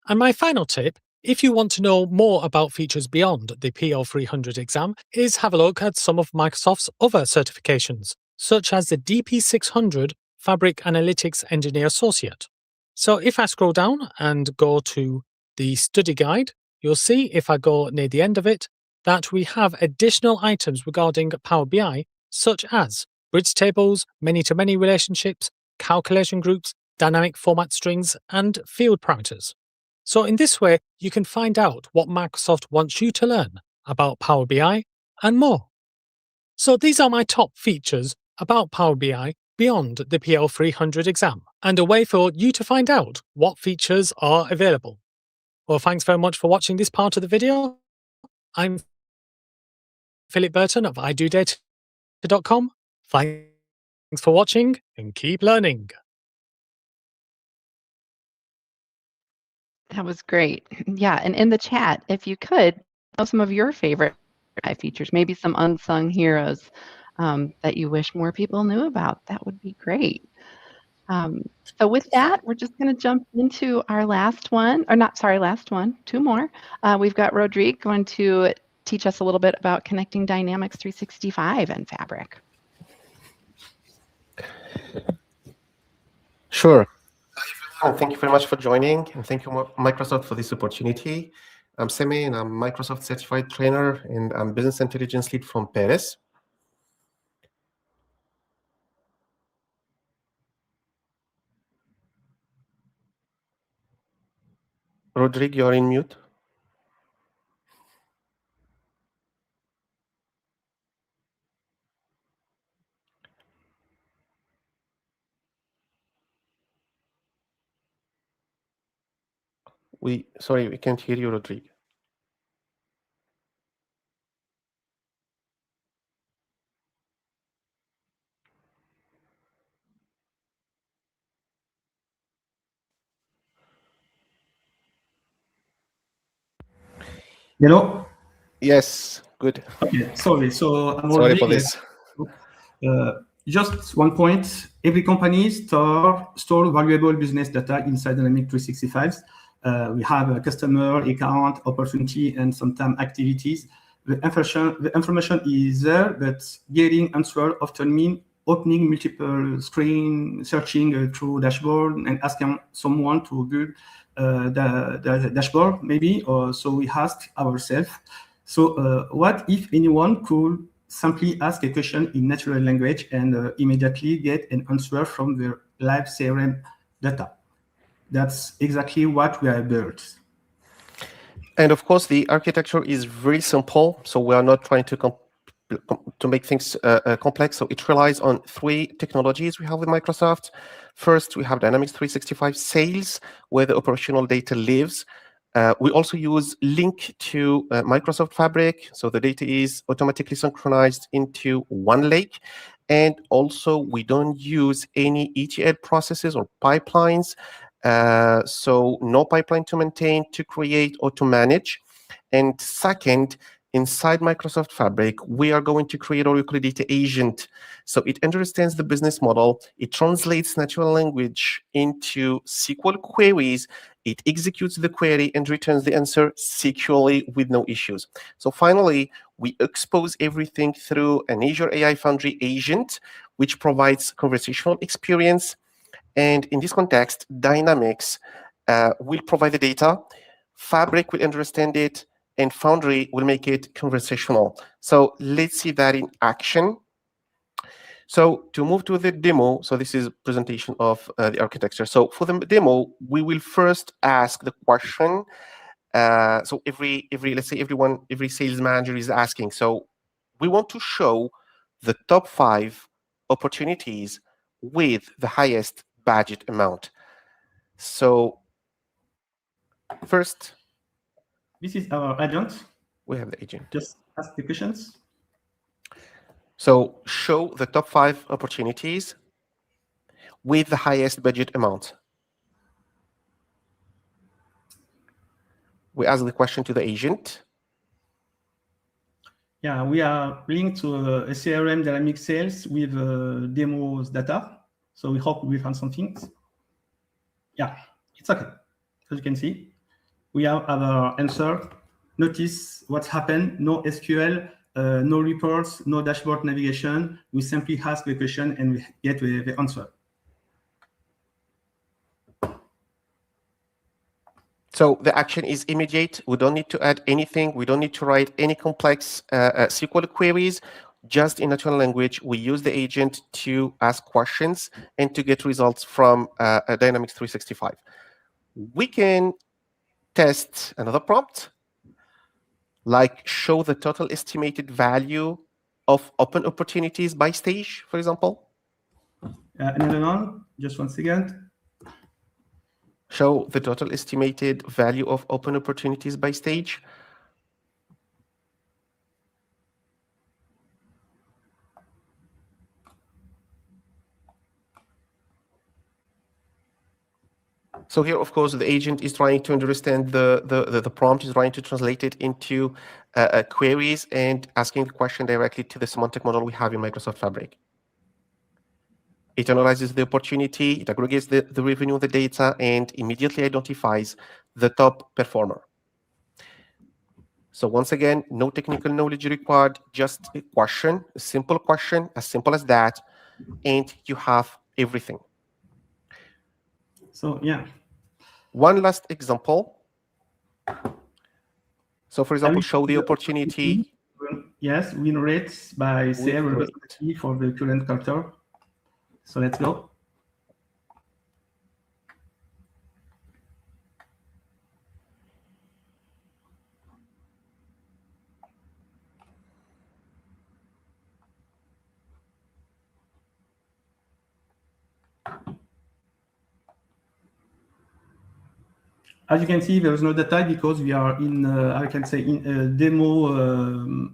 And my final tip, if you want to know more about features beyond the PL300 exam, is have a look at some of Microsoft's other certifications, such as the DP600 Fabric Analytics Engineer Associate. So if I scroll down and go to the study guide, you'll see if I go near the end of it, that we have additional items regarding Power BI, such as bridge tables, many-to-many relationships, calculation groups, dynamic format strings, and field parameters. So in this way, you can find out what Microsoft wants you to learn about Power BI and more. So these are my top features about Power BI beyond the PL300 exam, and a way for you to find out what features are available. Well, thanks very much for watching this part of the video. I'm Philip Burton of idodata.com. Thanks for watching and keep learning. That was great. Yeah, and in the chat, if you could, know some of your favorite features, maybe some unsung heroes that you wish more people knew about. That would be great. So with that, we're just going to jump into our last one, or not, sorry, last one, two more. We've got Rodrigue going to teach us a little bit about connecting Dynamics 365 and Fabric. Sure. Thank you very much for joining, and thank you, Microsoft, for this opportunity. I'm Semi, and I'm Microsoft Certified Trainer, and I'm Business Intelligence Lead from Paris. Rodrigue, you're in mute. Sorry, we can't hear you, Rodrigue. Hello? Yes, good. Okay, sorry. So I'm sorry for this. Just one point. Every company store valuable business data inside Dynamics 365. We have a customer, account, opportunity, and sometimes activities. The information is there, but getting answer often means opening multiple screens, searching through dashboard, and asking someone to build the dashboard, maybe. So we ask ourselves, so what if anyone could simply ask a question in natural language and immediately get an answer from their live CRM data? That's exactly what we have built. And of course, the architecture is very simple. So we are not trying to make things complex. So it relies on three technologies we have with Microsoft. First, we have Dynamics 365 Sales, where the operational data lives. We also use link to Microsoft Fabric, so the data is automatically synchronized into one lake. And also, we don't use any ETL processes or pipelines, so no pipeline to maintain, to create, or to manage. And second, inside Microsoft Fabric, we are going to create a local data agent. So it understands the business model, it translates natural language into SQL queries, it executes the query and returns the answer securely with no issues. So finally, we expose everything through an Azure AI Foundry agent, which provides conversational experience. And in this context, Dynamics will provide the data, Fabric will understand it, and Foundry will make it conversational. So let's see that in action. So to move to the demo, so this is a presentation of the architecture. So for the demo, we will first ask the question, so let's say every sales manager is asking. So we want to show the top 5 opportunities with the highest budget amount. So first, this is our agent. We have the agent. Just ask the questions. So show the top 5 opportunities with the highest budget amount. We ask the question to the agent. Yeah, we are linked to a CRM dynamic sales with demos data. So we hope we found something. Yeah, it's okay. As you can see, we have our answer. Notice what's happened. No SQL, no reports, no dashboard navigation. We simply ask the question and we get the answer. So the action is immediate. We don't need to add anything. We don't need to write any complex SQL queries. Just in natural language, we use the agent to ask questions and to get results from Dynamics 365. We can test another prompt, like show the total estimated value of open opportunities by stage, for example. Another one, just 1 second. Show the total estimated value of open opportunities by stage. So here, of course, the agent is trying to understand the prompt, is trying to translate it into queries and asking the question directly to the semantic model we have in Microsoft Fabric. It analyzes the opportunity, it aggregates the revenue of the data, and immediately identifies the top performer. So once again, no technical knowledge required, just a question, a simple question, as simple as that, and you have everything. So yeah. One last example. So for example, show the opportunity. Yes, win rates by sales for the current quarter. So let's go. As you can see, there is no data because we are in, I can say, in a demo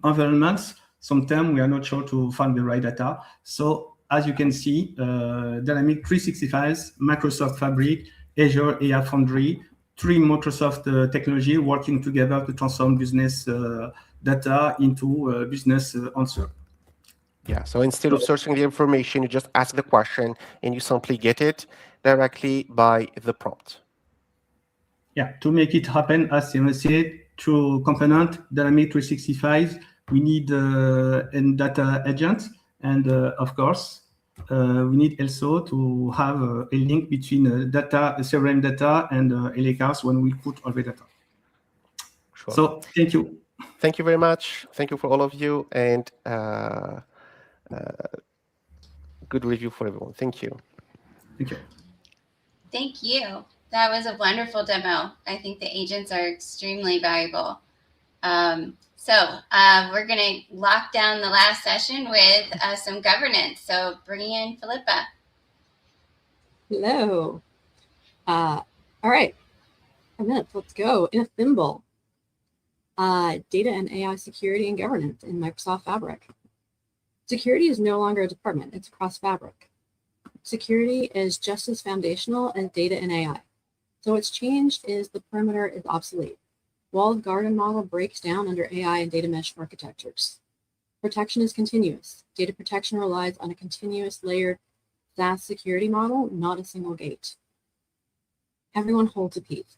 environments. Sometimes we are not sure to find the right data. So as you can see, Dynamics 365, Microsoft Fabric, Azure AI Foundry, 3 Microsoft technology working together to transform business data into business answer. Yeah, so instead of searching the information, you just ask the question and you simply get it directly by the prompt. Yeah, to make it happen, as Simon said, through component Dynamics 365, we need a data agent, and of course, we need also to have a link between data, CRM data, and LACars when we put all the data. Sure. So thank you. Thank you very much. Thank you for all of you, and good review for everyone. Thank you. Thank you. Thank you. That was a wonderful demo. I think the agents are extremely valuable. We're going to lock down the last session with some governance. So bring in Philippa. Hello. All right. 5 minutes. Let's go. In a thimble. Data and AI security and governance in Microsoft Fabric. Security is no longer a department. It's across Fabric. Security is just as foundational as data and AI. So what's changed is the perimeter is obsolete. Walled garden model breaks down under AI and data mesh architectures. Protection is continuous. Data protection relies on a continuous layered SaaS security model, not a single gate. Everyone holds a piece.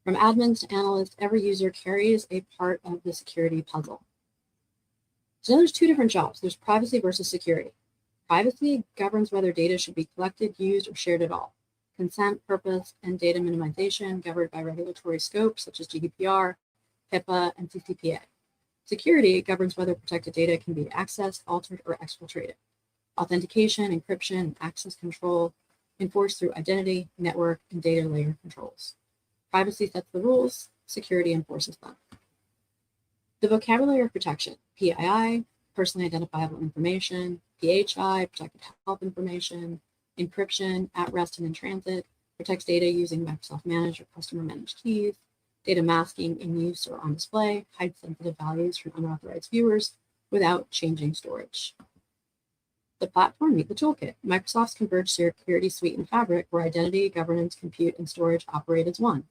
From admins to analysts, every user carries a part of the security puzzle. So there's 2 different jobs. There's privacy versus security. Privacy governs whether data should be collected, used, or shared at all. Consent, purpose, and data minimization governed by regulatory scopes such as GDPR, HIPAA, and CCPA. Security governs whether protected data can be accessed, altered, or exfiltrated. Authentication, encryption, and access control enforced through identity, network, and data layer controls. Privacy sets the rules. security enforces them. The vocabulary of protection: PII, personally identifiable information; PHI, protected health information; encryption, at rest and in transit, protects data using Microsoft Managed or customer managed keys; data masking in use or on display, hides sensitive values from unauthorized viewers without changing storage. The platform: meet the toolkit. Microsoft's converged security suite and fabric, where identity, governance, compute, and storage operate as one.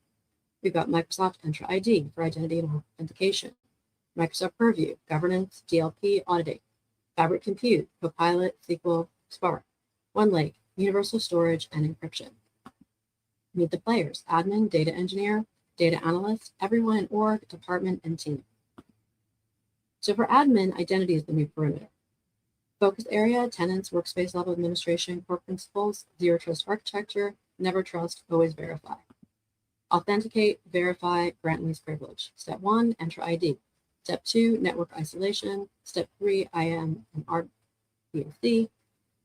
We've got Microsoft Entra ID for identity and authentication, Microsoft Purview, governance, DLP, auditing, Fabric Compute, Copilot, SQL, Spark, OneLake, universal storage, and encryption. Meet the players: admin, data engineer, data analyst, everyone in org, department, and team. So for admin, identity is the new perimeter. Focus area: tenants, workspace level administration, core principles, zero trust architecture, never trust, always verify. Authenticate, verify, grant least privilege. Step 1, enter ID. Step 2, network isolation. Step 3, IAM and RBAC.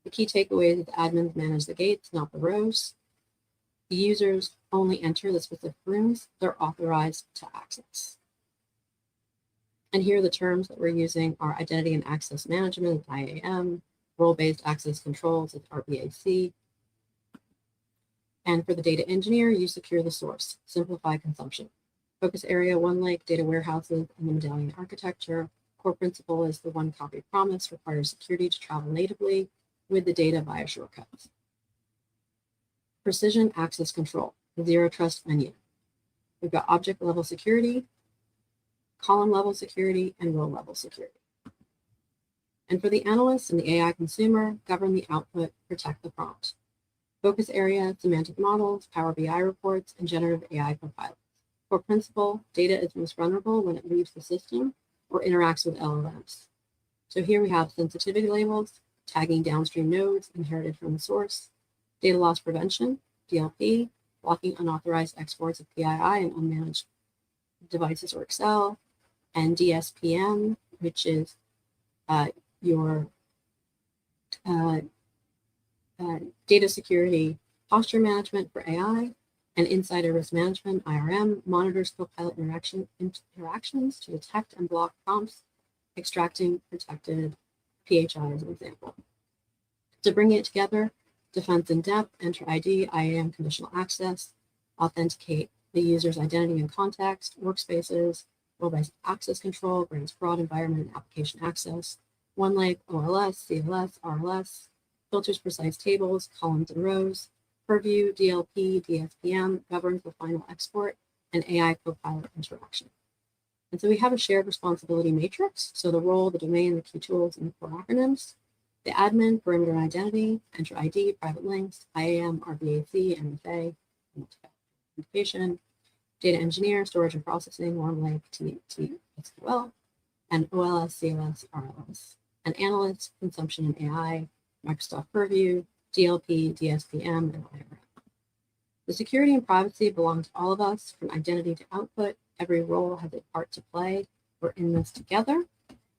The key takeaway is that admins manage the gates, not the rows. The users only enter the specific rooms they're authorized to access. And here the terms that we're using are identity and access management, IAM, role-based access controls, it's RBAC. And for the data engineer, you secure the source, simplify consumption. Focus area: OneLake, data warehouses, and the medallion architecture. Core principle is the one copy promise, requires security to travel natively with the data via shortcuts. Precision access control, the zero trust onion. We've got object level security, column level security, and row level security. And for the analyst and the AI consumer, govern the output, protect the prompt. Focus area: semantic models, Power BI reports, and generative AI copilots. Core principle: data is most vulnerable when it leaves the system or interacts with LLMs. So here we have sensitivity labels, tagging downstream nodes inherited from the source, data loss prevention, DLP, blocking unauthorized exports of PII and unmanaged devices or Excel, and DSPM, which is your data security posture management for AI, and insider risk management, IRM, monitors Copilot interactions to detect and block prompts, extracting protected PHI as an example. To bring it together: defense in depth, enter ID, IAM conditional access, authenticate the user's identity and context, workspaces, role-based access control, grants broad environment and application access, OneLake, OLS, CLS, RLS, filters precise tables, columns and rows, Purview, DLP, DSPM, governs the final export, and AI Copilot interaction. And so we have a shared responsibility matrix. So the role, the domain, the key tools, and the core acronyms. The admin, perimeter and identity, enter ID, private links, IAM, RBAC, MFA, authentication. Data engineer, storage and processing, OneLake, SQL, and OLS, CLS, RLS. And analyst, consumption and AI, Microsoft Purview, DLP, DSPM, and IRM. The security and privacy belong to all of us, from identity to output. Every role has a part to play. We're in this together.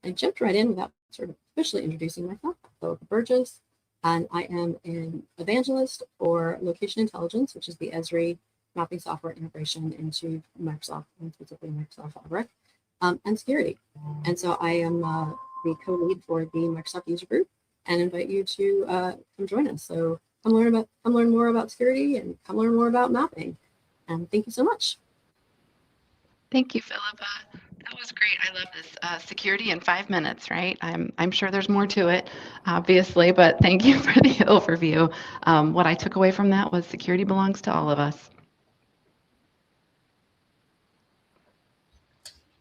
I jumped right in without sort of officially introducing myself. I'm Philippa Burgess, and I am an evangelist for location intelligence, which is the Esri mapping software integration into Microsoft, and specifically Microsoft Fabric, and security. And so I am the co-lead for the Microsoft user group, and invite you to come join us. So come learn more about security, and come learn more about mapping. And thank you so much. Thank you, Philippa. That was great. I love this security in 5 minutes, right? I'm sure there's more to it, obviously, but thank you for the overview. What I took away from that was security belongs to all of us.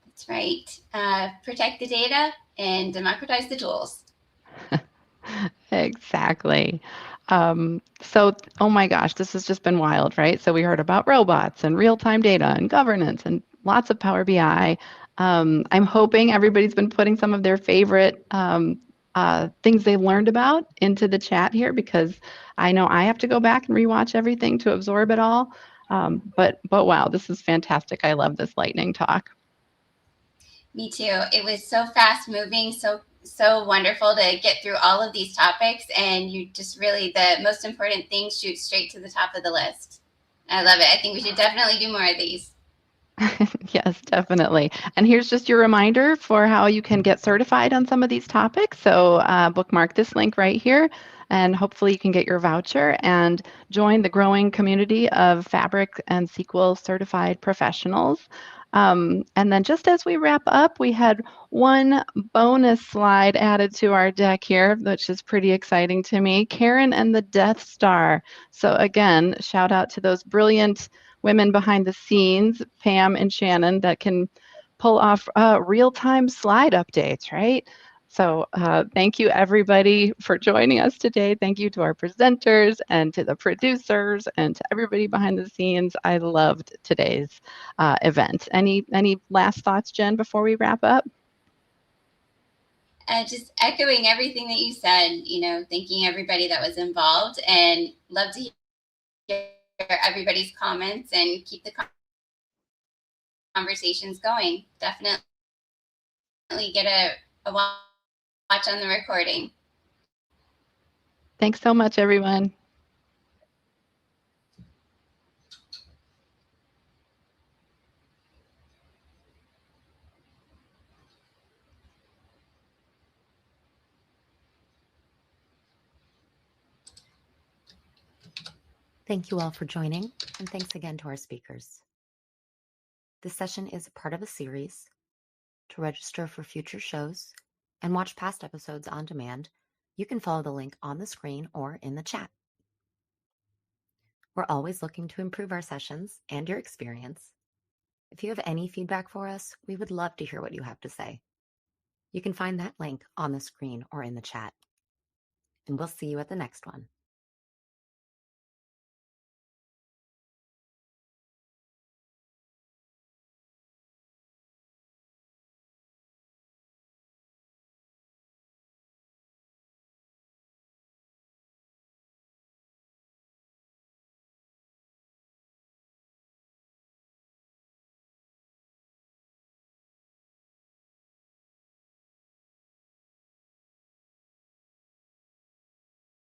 That's right. Protect the data and democratize the tools. Exactly. So, oh my gosh, this has just been wild, right? So we heard about robots and real-time data and governance and lots of Power BI. I'm hoping everybody's been putting some of their favorite things they learned about into the chat here, because I know I have to go back and rewatch everything to absorb it all. But wow, this is fantastic. I love this lightning talk. Me too. It was so fast moving, so wonderful to get through all of these topics, and you just really, the most important things shoot straight to the top of the list. I love it. I think we should definitely do more of these. Yes, definitely. And here's just your reminder for how you can get certified on some of these topics. So bookmark this link right here, and hopefully you can get your voucher and join the growing community of Fabric and SQL certified professionals. And then just as we wrap up, we had one bonus slide added to our deck here, which is pretty exciting to me. Karen and the Death Star. So again, shout out to those brilliant women behind the scenes, Pam and Shannon, that can pull off real-time slide updates, right? So thank you, everybody, for joining us today. Thank you to our presenters and to the producers and to everybody behind the scenes. I loved today's event. Any last thoughts, Jen, before we wrap up? Just echoing everything that you said, thanking everybody that was involved, and love to hear everybody's comments and keep the conversations going. Definitely get a watch on the recording. Thanks so much, everyone. Thank you all for joining, and thanks again to our speakers. This session is a part of a series. To register for future shows and watch past episodes on demand, you can follow the link on the screen or in the chat. We're always looking to improve our sessions and your experience. If you have any feedback for us, we would love to hear what you have to say. You can find that link on the screen or in the chat. And we'll see you at the next one.